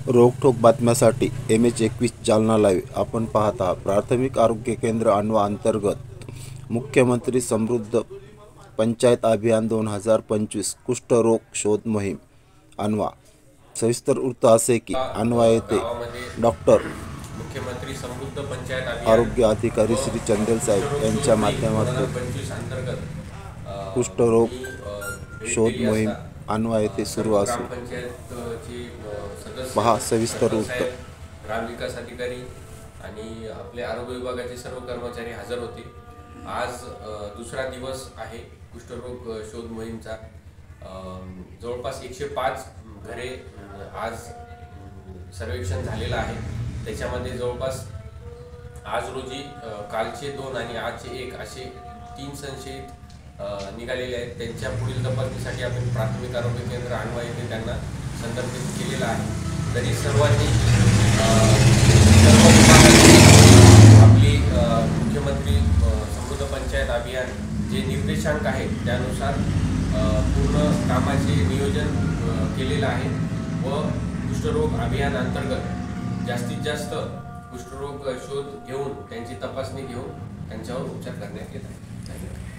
रोखोक बातम्यासाठी MH21 Jalna live आपण पाहत आहात। प्राथमिक आरोग्य केंद्र अनवा अंतर्गत मुख्यमंत्री समृद्ध पंचायत अभियान 2025 कुष्ठरोग शोध मोहीम अनवा। सविस्तर वृत्त असे की अनवा येथे डॉक्टर मुख्यमंत्री समृद्ध पंचायत अभियान आरोग्य अधिकारी श्री चंदेल साहेब यांच्या माध्यमातून 2025 अंतर्गत कुष्ठरोग शोध मोहीम अनवा येथे सुरू असून ग्रामपंचायतचे सदस्य पहा सविस्तर वृत्त। ग्रामविकास अधिकारी आणि आपले आरोग्य विभागाचे सर्व कर्मचारी हजर होते। आज दुसरा दिवस आहे कुष्ठरोग शोध मोहीमचा। जवळपास 105 घरे आज सर्वेक्षण झालेलं आहे। त्याच्यामध्ये जवळपास आज रोजी कालचे 2 आणि आजचे 1 असे 3 संशयित निघालेले आहेत। त्यांच्या पुढील तपासणीसाठी आपण प्राथमिक आरोग्य केंद्र अनवा येथे त्यांना संदर्भित केलेला आहे। तरी सर्वांनी आपली मुख्यमंत्री समृद्ध पंचायत अभियान जे निर्देशांक आहेत त्यानुसार पूर्ण कामाचे नियोजन केलेलं आहे व कुष्ठरोग अभियान अंतर्गत जास्तीत जास्त कुष्ठरोग शोध घेऊन त्यांची तपासणी घेऊन त्यांच्यावर उपचार करण्यात येत आहे। धन्यवाद।